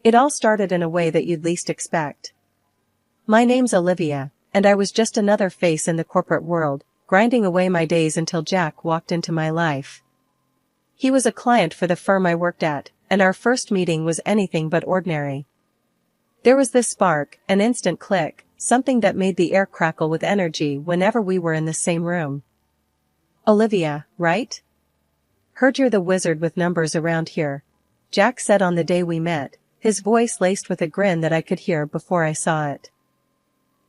It all started in a way that you'd least expect. My name's Olivia, and I was just another face in the corporate world, grinding away my days until Jack walked into my life. He was a client for the firm I worked at, and our first meeting was anything but ordinary. There was this spark, an instant click, something that made the air crackle with energy whenever we were in the same room. "Olivia, right? Heard you're the wizard with numbers around here," Jack said on the day we met, his voice laced with a grin that I could hear before I saw it.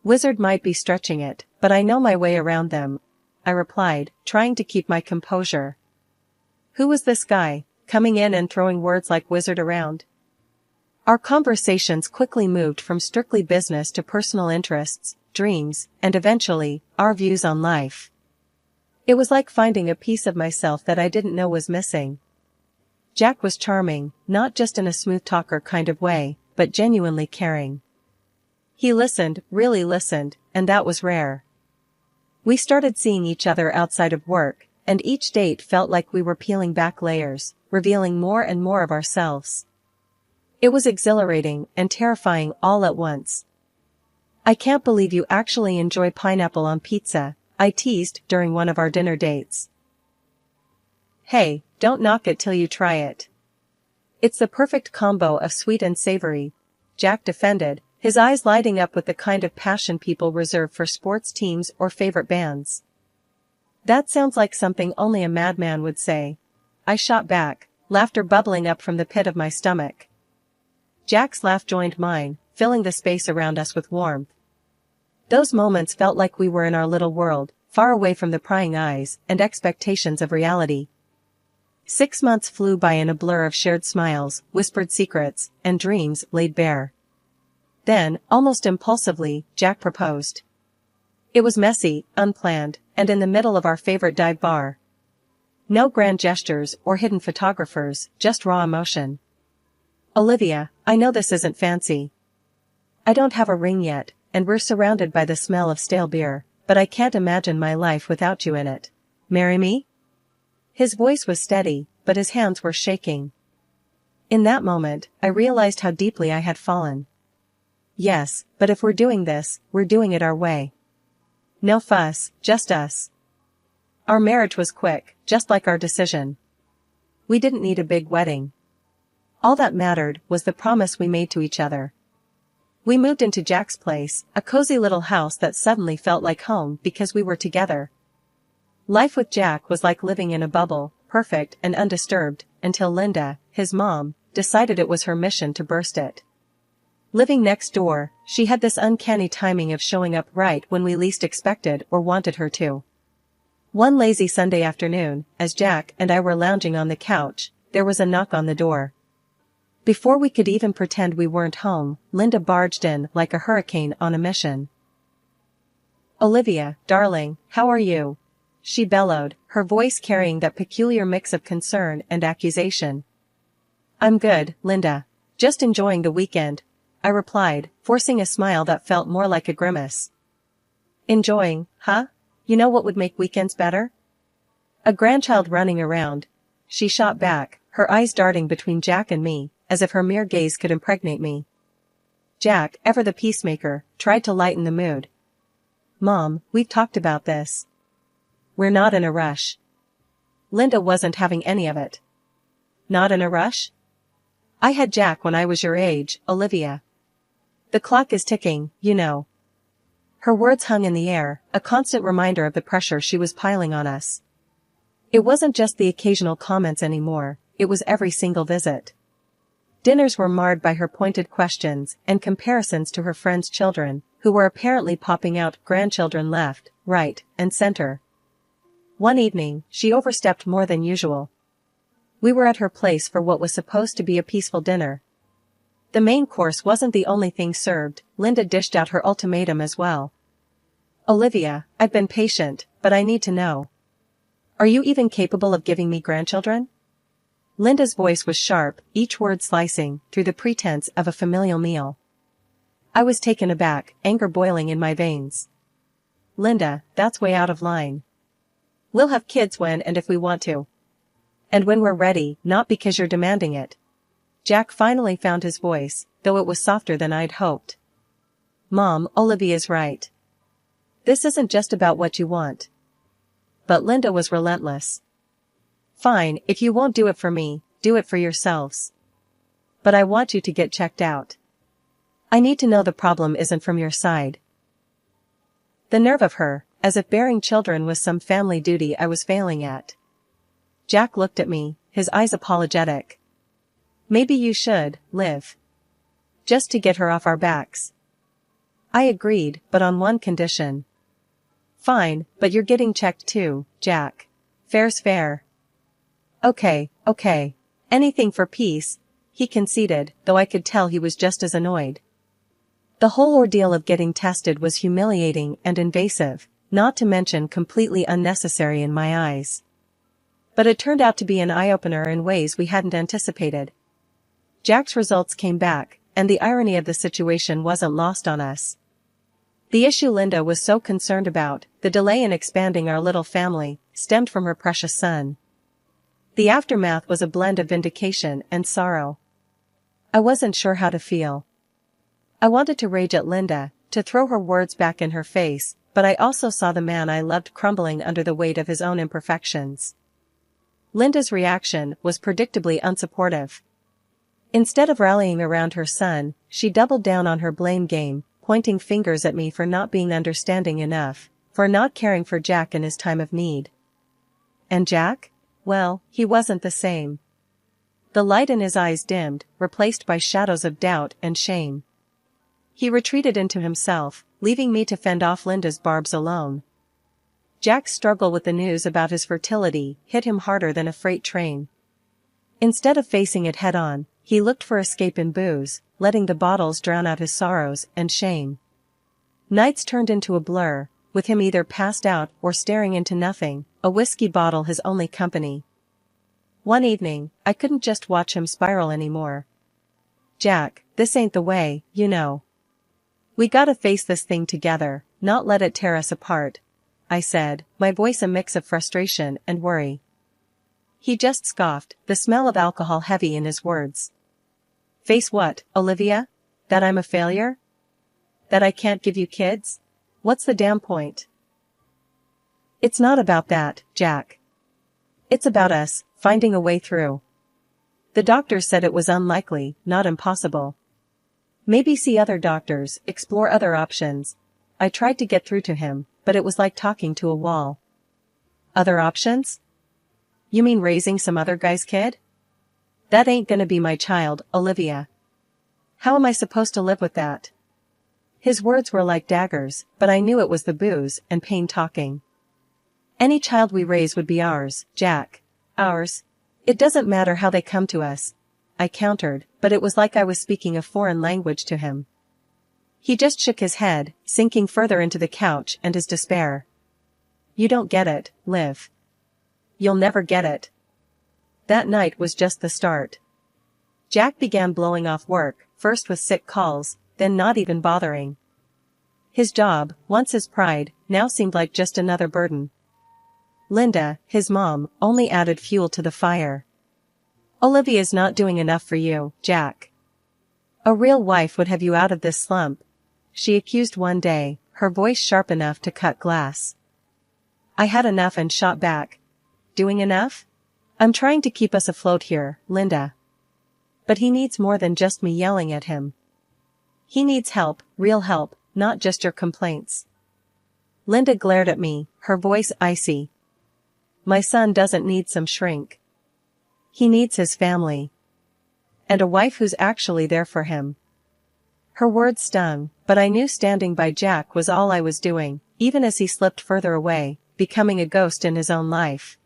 "Wizard might be stretching it, but I know my way around them," I replied, trying to keep my composure. Who was this guy, coming in and throwing words like wizard around? Our conversations quickly moved from strictly business to personal interests, dreams, and eventually, our views on life. It was like finding a piece of myself that I didn't know was missing. Jack was charming, not just in a smooth talker kind of way, but genuinely caring. He listened, really listened, and that was rare. We started seeing each other outside of work, and each date felt like we were peeling back layers, revealing more and more of ourselves. It was exhilarating and terrifying all at once. "I can't believe you actually enjoy pineapple on pizza," I teased during one of our dinner dates. "Hey, don't knock it till you try it. It's the perfect combo of sweet and savory," Jack defended, his eyes lighting up with the kind of passion people reserve for sports teams or favorite bands. "That sounds like something only a madman would say," I shot back, laughter bubbling up from the pit of my stomach. Jack's laugh joined mine, filling the space around us with warmth. Those moments felt like we were in our little world, far away from the prying eyes and expectations of reality. 6 months flew by in a blur of shared smiles, whispered secrets, and dreams laid bare. Then, almost impulsively, Jack proposed. It was messy, unplanned, and in the middle of our favorite dive bar. No grand gestures or hidden photographers, just raw emotion. "Olivia, I know this isn't fancy. I don't have a ring yet, and we're surrounded by the smell of stale beer, but I can't imagine my life without you in it. Marry me?" His voice was steady, but his hands were shaking. In that moment, I realized how deeply I had fallen. "Yes, but if we're doing this, we're doing it our way. No fuss, just us." Our marriage was quick, just like our decision. We didn't need a big wedding. All that mattered was the promise we made to each other. We moved into Jack's place, a cozy little house that suddenly felt like home because we were together. Life with Jack was like living in a bubble, perfect and undisturbed, until Linda, his mom, decided it was her mission to burst it. Living next door, she had this uncanny timing of showing up right when we least expected or wanted her to. One lazy Sunday afternoon, as Jack and I were lounging on the couch, there was a knock on the door. Before we could even pretend we weren't home, Linda barged in like a hurricane on a mission. "Olivia, darling, how are you?" she bellowed, her voice carrying that peculiar mix of concern and accusation. "I'm good, Linda. Just enjoying the weekend," I replied, forcing a smile that felt more like a grimace. "Enjoying, huh? You know what would make weekends better? A grandchild running around," she shot back, her eyes darting between Jack and me, as if her mere gaze could impregnate me. Jack, ever the peacemaker, tried to lighten the mood. "Mom, we've talked about this. We're not in a rush." Linda wasn't having any of it. "Not in a rush? I had Jack when I was your age, Olivia. The clock is ticking, you know." Her words hung in the air, a constant reminder of the pressure she was piling on us. It wasn't just the occasional comments anymore, it was every single visit. Dinners were marred by her pointed questions and comparisons to her friends' children, who were apparently popping out grandchildren left, right, and center. One evening, she overstepped more than usual. We were at her place for what was supposed to be a peaceful dinner. The main course wasn't the only thing served, Linda dished out her ultimatum as well. "Olivia, I've been patient, but I need to know. Are you even capable of giving me grandchildren?" Linda's voice was sharp, each word slicing through the pretense of a familial meal. I was taken aback, anger boiling in my veins. "Linda, that's way out of line. We'll have kids when and if we want to. And when we're ready, not because you're demanding it." Jack finally found his voice, though it was softer than I'd hoped. Mom, Olivia's right. This isn't just about what you want. But Linda was relentless. Fine, if you won't do it for me, do it for yourselves. But I want you to get checked out. I need to know the problem isn't from your side. The nerve of her, as if bearing children was some family duty I was failing at. Jack looked at me, his eyes apologetic. Maybe you should, Liv. Just to get her off our backs. I agreed, but on one condition. Fine, but you're getting checked too, Jack. Fair's fair. Okay. Anything for peace, he conceded, though I could tell he was just as annoyed. The whole ordeal of getting tested was humiliating and invasive, not to mention completely unnecessary in my eyes. But it turned out to be an eye-opener in ways we hadn't anticipated. Jack's results came back, and the irony of the situation wasn't lost on us. The issue Linda was so concerned about, the delay in expanding our little family, stemmed from her precious son. The aftermath was a blend of vindication and sorrow. I wasn't sure how to feel. I wanted to rage at Linda, to throw her words back in her face, but I also saw the man I loved crumbling under the weight of his own imperfections. Linda's reaction was predictably unsupportive. Instead of rallying around her son, she doubled down on her blame game, pointing fingers at me for not being understanding enough, for not caring for Jack in his time of need. And Jack? Well, he wasn't the same. The light in his eyes dimmed, replaced by shadows of doubt and shame. He retreated into himself, leaving me to fend off Linda's barbs alone. Jack's struggle with the news about his fertility hit him harder than a freight train. Instead of facing it head-on, he looked for escape in booze, letting the bottles drown out his sorrows and shame. Nights turned into a blur, with him either passed out or staring into nothing, a whiskey bottle his only company. One evening, I couldn't just watch him spiral anymore. Jack, this ain't the way, you know. We gotta face this thing together, not let it tear us apart, I said, my voice a mix of frustration and worry. He just scoffed, the smell of alcohol heavy in his words. Face what, Olivia? That I'm a failure? That I can't give you kids? What's the damn point? It's not about that, Jack. It's about us, finding a way through. The doctors said it was unlikely, not impossible. Maybe see other doctors, explore other options. I tried to get through to him, but it was like talking to a wall. Other options? You mean raising some other guy's kid? That ain't gonna be my child, Olivia. How am I supposed to live with that? His words were like daggers, but I knew it was the booze and pain talking. Any child we raise would be ours, Jack. Ours. It doesn't matter how they come to us, I countered, but it was like I was speaking a foreign language to him. He just shook his head, sinking further into the couch and his despair. You don't get it, Liv. You'll never get it. That night was just the start. Jack began blowing off work, first with sick calls, then not even bothering. His job, once his pride, now seemed like just another burden. Linda, his mom, only added fuel to the fire. Olivia's not doing enough for you, Jack. A real wife would have you out of this slump, she accused one day, her voice sharp enough to cut glass. I had enough and shot back. Doing enough? I'm trying to keep us afloat here, Linda. But he needs more than just me yelling at him. He needs help, real help, not just your complaints. Linda glared at me, her voice icy. My son doesn't need some shrink. He needs his family. And a wife who's actually there for him. Her words stung, but I knew standing by Jack was all I was doing, even as he slipped further away, becoming a ghost in his own life.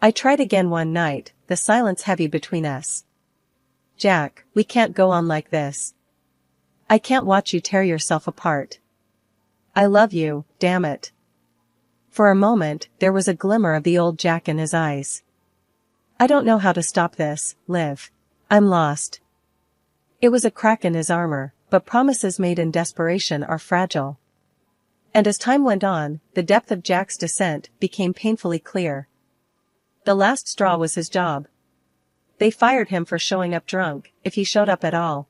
I tried again one night, the silence heavy between us. Jack, we can't go on like this. I can't watch you tear yourself apart. I love you, damn it. For a moment, there was a glimmer of the old Jack in his eyes. I don't know how to stop this, Liv. I'm lost. It was a crack in his armor, but promises made in desperation are fragile. And as time went on, the depth of Jack's descent became painfully clear. The last straw was his job. They fired him for showing up drunk, if he showed up at all.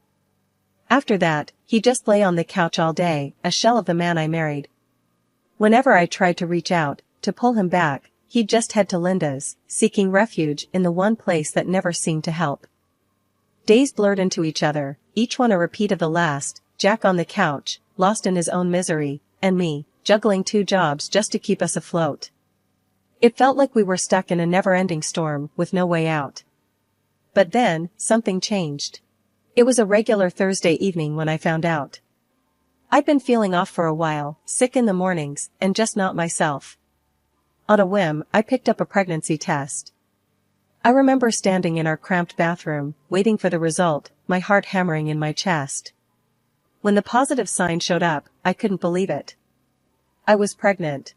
After that, he just lay on the couch all day, a shell of the man I married. Whenever I tried to reach out, to pull him back, he'd just head to Linda's, seeking refuge in the one place that never seemed to help. Days blurred into each other, each one a repeat of the last, Jack on the couch, lost in his own misery, and me, juggling 2 jobs just to keep us afloat. It felt like we were stuck in a never-ending storm, with no way out. But then, something changed. It was a regular Thursday evening when I found out. I'd been feeling off for a while, sick in the mornings, and just not myself. On a whim, I picked up a pregnancy test. I remember standing in our cramped bathroom, waiting for the result, my heart hammering in my chest. When the positive sign showed up, I couldn't believe it. I was pregnant.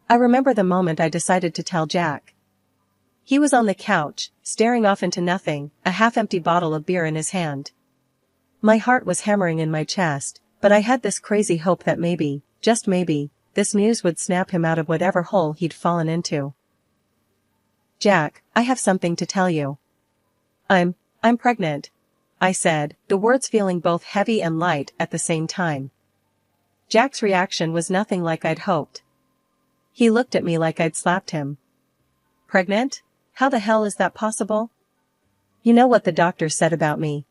I remember the moment I decided to tell Jack. He was on the couch, staring off into nothing, a half-empty bottle of beer in his hand. My heart was hammering in my chest, but I had this crazy hope that maybe, just maybe, this news would snap him out of whatever hole he'd fallen into. "Jack, I have something to tell you." I'm pregnant," I said, the words feeling both heavy and light at the same time. Jack's reaction was nothing like I'd hoped. He looked at me like I'd slapped him. "Pregnant? How the hell is that possible? You know what the doctor said about me."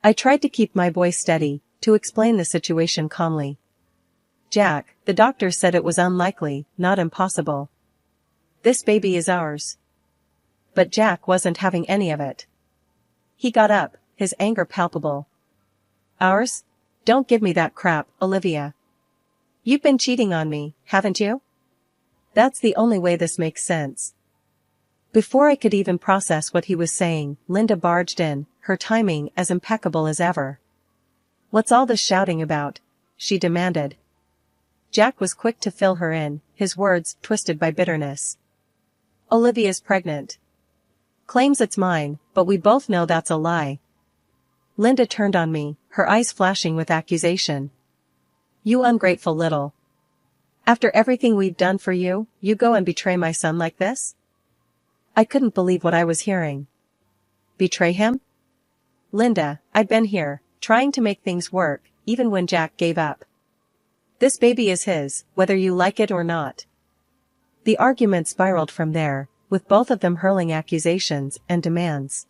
I tried to keep my voice steady, to explain the situation calmly. "Jack, the doctor said it was unlikely, not impossible. This baby is ours." But Jack wasn't having any of it. He got up, his anger palpable. "Ours? Don't give me that crap, Olivia. You've been cheating on me, haven't you? That's the only way this makes sense." Before I could even process what he was saying, Linda barged in, her timing as impeccable as ever. "What's all this shouting about?" she demanded. Jack was quick to fill her in, his words twisted by bitterness. "Olivia's pregnant. Claims it's mine, but we both know that's a lie." Linda turned on me, her eyes flashing with accusation. "You ungrateful little. After everything we've done for you, you go and betray my son like this?" I couldn't believe what I was hearing. Betray him? "Linda, I've been here, trying to make things work, even when Jack gave up. This baby is his, whether you like it or not." The argument spiraled from there, with both of them hurling accusations and demands.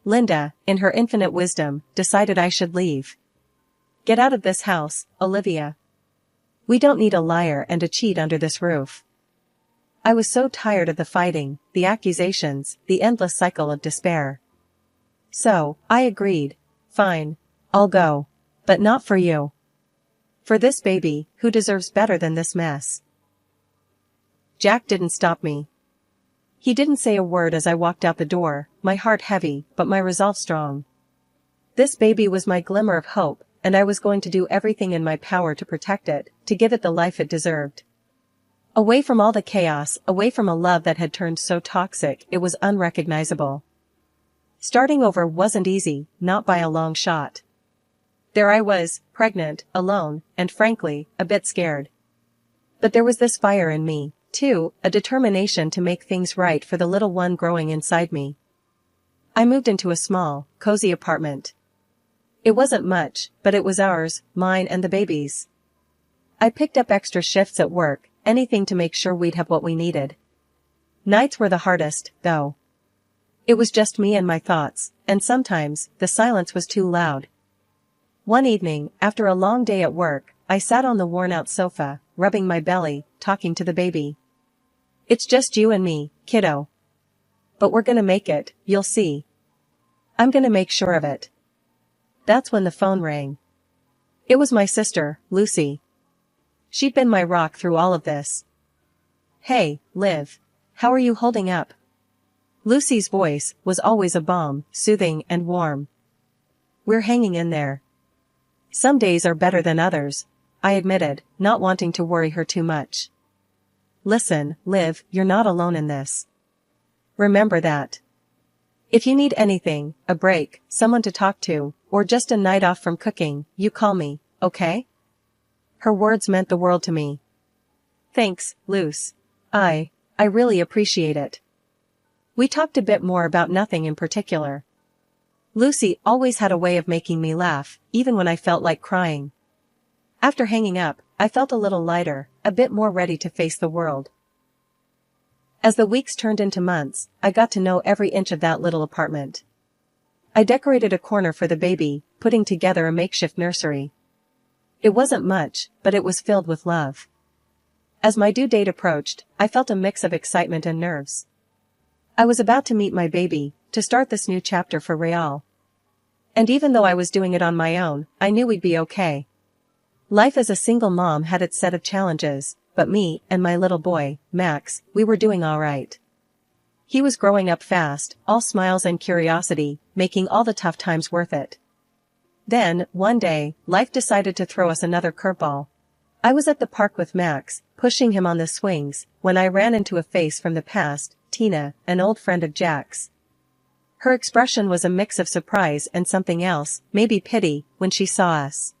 Linda, in her infinite wisdom, decided I should leave. "Get out of this house, Olivia. We don't need a liar and a cheat under this roof." I was so tired of the fighting, the accusations, the endless cycle of despair. So, I agreed. "Fine. I'll go. But not for you. For this baby, who deserves better than this mess." Jack didn't stop me. He didn't say a word as I walked out the door, my heart heavy, but my resolve strong. This baby was my glimmer of hope, and I was going to do everything in my power to protect it, to give it the life it deserved. Away from all the chaos, away from a love that had turned so toxic it was unrecognizable. Starting over wasn't easy, not by a long shot. There I was, pregnant, alone, and frankly, a bit scared. But there was this fire in me, too, a determination to make things right for the little one growing inside me. I moved into a small, cozy apartment. It wasn't much, but it was ours, mine and the baby's. I picked up extra shifts at work, anything to make sure we'd have what we needed. Nights were the hardest, though. It was just me and my thoughts, and sometimes, the silence was too loud. One evening, after a long day at work, I sat on the worn-out sofa, rubbing my belly, talking to the baby. "It's just you and me, kiddo. But we're gonna make it, you'll see. I'm gonna make sure of it." That's when the phone rang. It was my sister, Lucy. She'd been my rock through all of this. "Hey, Liv. How are you holding up?" Lucy's voice was always a balm, soothing and warm. "We're hanging in there. Some days are better than others," I admitted, not wanting to worry her too much. "Listen, Liv, you're not alone in this. Remember that. If you need anything, a break, someone to talk to, or just a night off from cooking, you call me, okay?" Her words meant the world to me. "Thanks, Luce. I really appreciate it." We talked a bit more about nothing in particular. Lucy always had a way of making me laugh, even when I felt like crying. After hanging up, I felt a little lighter, a bit more ready to face the world. As the weeks turned into months, I got to know every inch of that little apartment. I decorated a corner for the baby, putting together a makeshift nursery. It wasn't much, but it was filled with love. As my due date approached, I felt a mix of excitement and nerves. I was about to meet my baby, to start this new chapter for Real. And even though I was doing it on my own, I knew we'd be okay. Life as a single mom had its set of challenges, but me and my little boy, Max, we were doing all right. He was growing up fast, all smiles and curiosity, making all the tough times worth it. Then, one day, life decided to throw us another curveball. I was at the park with Max, pushing him on the swings, when I ran into a face from the past, Tina, an old friend of Jack's. Her expression was a mix of surprise and something else, maybe pity, when she saw us.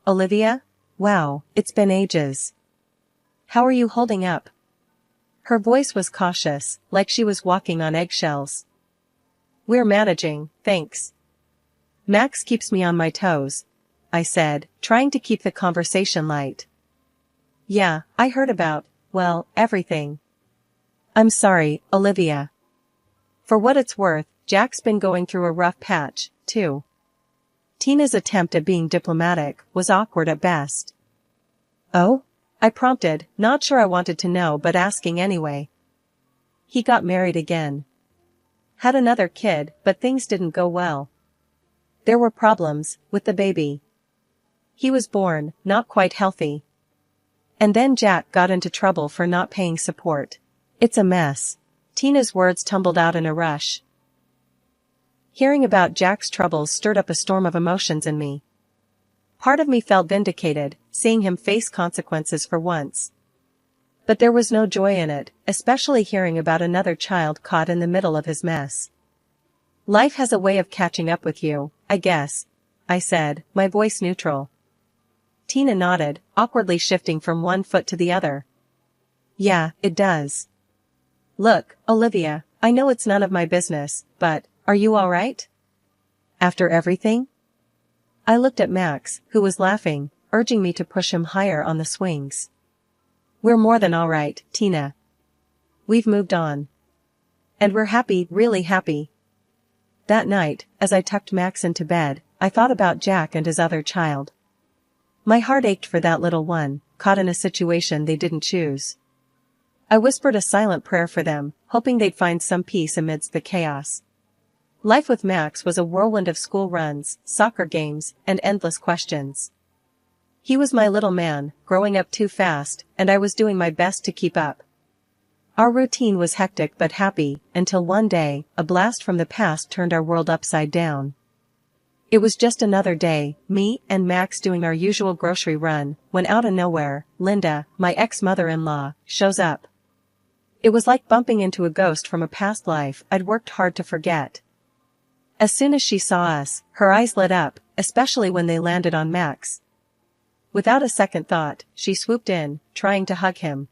"Olivia? Wow, it's been ages. How are you holding up?" Her voice was cautious, like she was walking on eggshells. "We're managing, thanks. Max keeps me on my toes," I said, trying to keep the conversation light. "Yeah, I heard about, well, everything. I'm sorry, Olivia." For what it's worth, Jack's been going through a rough patch, too. Tina's attempt at being diplomatic was awkward at best. "Oh?" I prompted, not sure I wanted to know but asking anyway. "He got married again. Had another kid, but things didn't go well. There were problems with the baby. He was born, not quite healthy. And then Jack got into trouble for not paying support. It's a mess." Tina's words tumbled out in a rush. Hearing about Jack's troubles stirred up a storm of emotions in me. Part of me felt vindicated, seeing him face consequences for once. But there was no joy in it, especially hearing about another child caught in the middle of his mess. "Life has a way of catching up with you, I guess," I said, my voice neutral. Tina nodded, awkwardly shifting from one foot to the other. "Yeah, it does. Look, Olivia, I know it's none of my business, but, are you all right? After everything?" I looked at Max, who was laughing, urging me to push him higher on the swings. "We're more than all right, Tina. We've moved on. And we're happy, really happy." That night, as I tucked Max into bed, I thought about Jack and his other child. My heart ached for that little one, caught in a situation they didn't choose. I whispered a silent prayer for them, hoping they'd find some peace amidst the chaos. Life with Max was a whirlwind of school runs, soccer games, and endless questions. He was my little man, growing up too fast, and I was doing my best to keep up. Our routine was hectic but happy, until one day, a blast from the past turned our world upside down. It was just another day, me and Max doing our usual grocery run, when out of nowhere, Linda, my ex-mother-in-law, shows up. It was like bumping into a ghost from a past life I'd worked hard to forget. As soon as she saw us, her eyes lit up, especially when they landed on Max. Without a second thought, she swooped in, trying to hug him.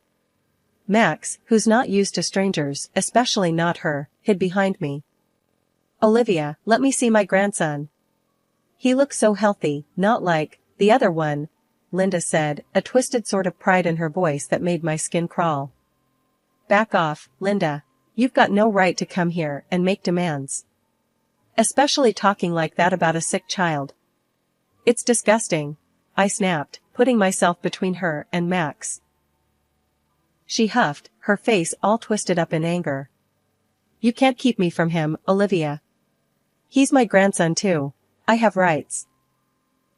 Max, who's not used to strangers, especially not her, hid behind me. "Olivia, let me see my grandson. He looks so healthy, not like the other one," Linda said, a twisted sort of pride in her voice that made my skin crawl. "Back off, Linda. You've got no right to come here and make demands. Especially talking like that about a sick child. It's disgusting," I snapped, putting myself between her and Max. She huffed, her face all twisted up in anger. "You can't keep me from him, Olivia. He's my grandson too. I have rights."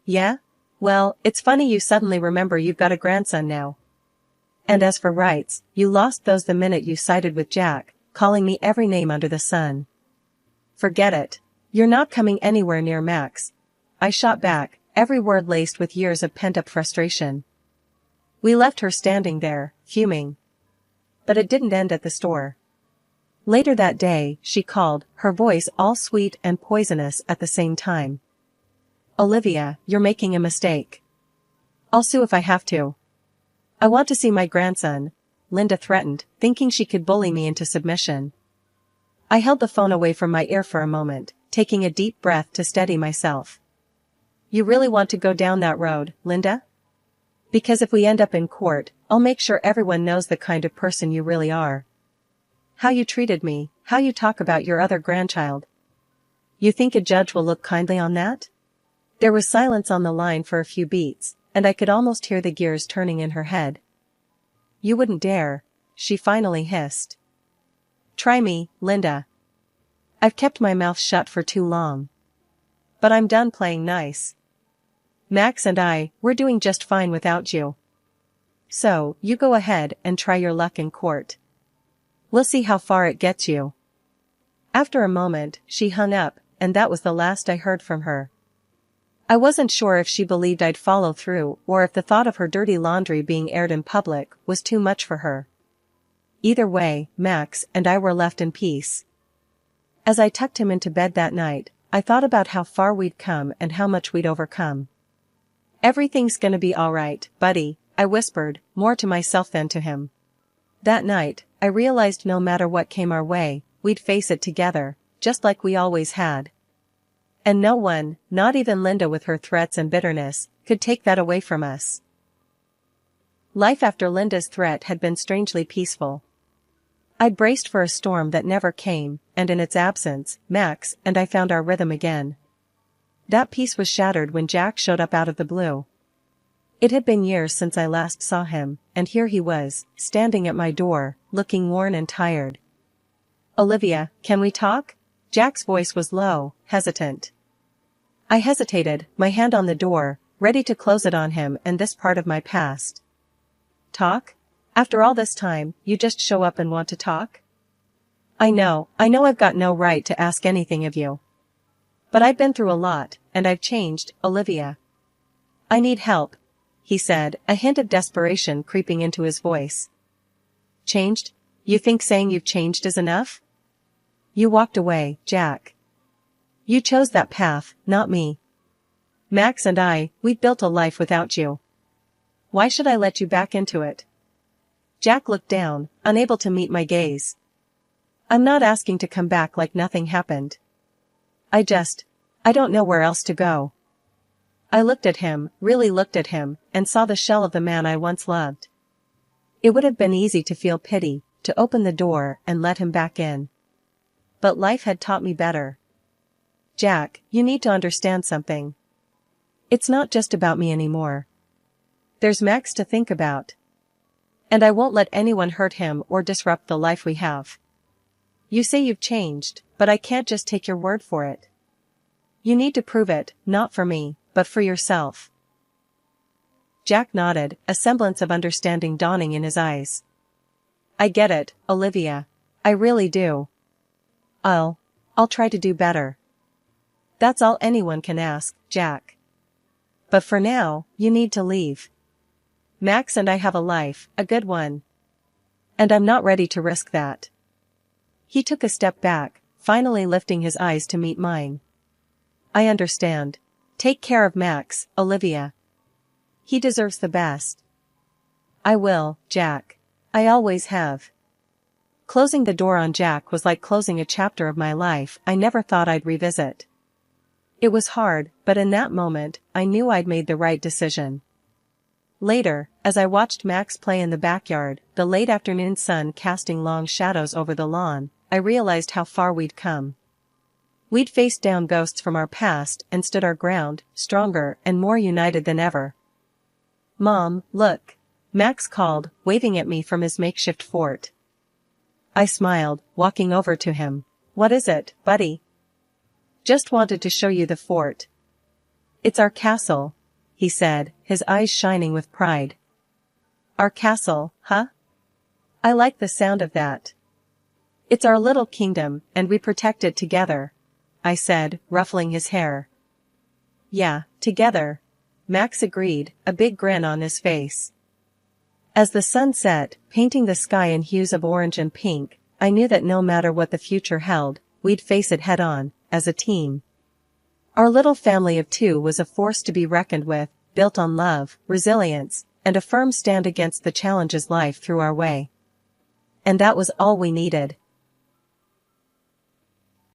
"Yeah? Well, it's funny you suddenly remember you've got a grandson now. And as for rights, you lost those the minute you sided with Jack, calling me every name under the sun. Forget it. You're not coming anywhere near Max," I shot back, every word laced with years of pent-up frustration. We left her standing there, fuming. But it didn't end at the store. Later that day, she called, her voice all sweet and poisonous at the same time. "Olivia, you're making a mistake. I'll sue if I have to. I want to see my grandson," Linda threatened, thinking she could bully me into submission. I held the phone away from my ear for a moment, taking a deep breath to steady myself. You really want to go down that road, Linda? Because if we end up in court, I'll make sure everyone knows the kind of person you really are. How you treated me, how you talk about your other grandchild. You think a judge will look kindly on that? There was silence on the line for a few beats, and I could almost hear the gears turning in her head. You wouldn't dare, she finally hissed. Try me, Linda. I've kept my mouth shut for too long. But I'm done playing nice. Max and we're doing just fine without you. So, you go ahead and try your luck in court. We'll see how far it gets you. After a moment, she hung up, and that was the last I heard from her. I wasn't sure if she believed I'd follow through or if the thought of her dirty laundry being aired in public was too much for her. Either way, Max and I were left in peace. As I tucked him into bed that night, I thought about how far we'd come and how much we'd overcome. Everything's gonna be alright, buddy, I whispered, more to myself than to him. That night, I realized no matter what came our way, we'd face it together, just like we always had. And no one, not even Linda with her threats and bitterness, could take that away from us. Life after Linda's threat had been strangely peaceful. I'd braced for a storm that never came, and in its absence, Max and I found our rhythm again. That peace was shattered when Jack showed up out of the blue. It had been years since I last saw him, and here he was, standing at my door, looking worn and tired. Olivia, can we talk? Jack's voice was low, hesitant. I hesitated, my hand on the door, ready to close it on him and this part of my past. Talk? After all this time, you just show up and want to talk? I know I've got no right to ask anything of you. But I've been through a lot, and I've changed, Olivia. I need help, he said, a hint of desperation creeping into his voice. Changed? You think saying you've changed is enough? You walked away, Jack. You chose that path, not me. Max and we'd built a life without you. Why should I let you back into it? Jack looked down, unable to meet my gaze. I'm not asking to come back like nothing happened. I don't know where else to go. I looked at him, really looked at him, and saw the shell of the man I once loved. It would have been easy to feel pity, to open the door and let him back in. But life had taught me better. Jack, you need to understand something. It's not just about me anymore. There's Max to think about. And I won't let anyone hurt him or disrupt the life we have. You say you've changed, but I can't just take your word for it. You need to prove it, not for me, but for yourself. Jack nodded, a semblance of understanding dawning in his eyes. I get it, Olivia. I really do. I'll try to do better. That's all anyone can ask, Jack. But for now, you need to leave. Max and I have a life, a good one. And I'm not ready to risk that. He took a step back, finally lifting his eyes to meet mine. I understand. Take care of Max, Olivia. He deserves the best. I will, Jack. I always have. Closing the door on Jack was like closing a chapter of my life I never thought I'd revisit. It was hard, but in that moment, I knew I'd made the right decision. Later, as I watched Max play in the backyard, the late afternoon sun casting long shadows over the lawn, I realized how far we'd come. We'd faced down ghosts from our past and stood our ground, stronger and more united than ever. Mom, look. Max called, waving at me from his makeshift fort. I smiled, walking over to him. What is it, buddy? Just wanted to show you the fort. It's our castle, he said, his eyes shining with pride. Our castle, huh? I like the sound of that. It's our little kingdom, and we protect it together, I said, ruffling his hair. Yeah, together, Max agreed, a big grin on his face. As the sun set, painting the sky in hues of orange and pink, I knew that no matter what the future held, we'd face it head-on, as a team. Our little family of two was a force to be reckoned with, built on love, resilience, and a firm stand against the challenges life threw our way. And that was all we needed.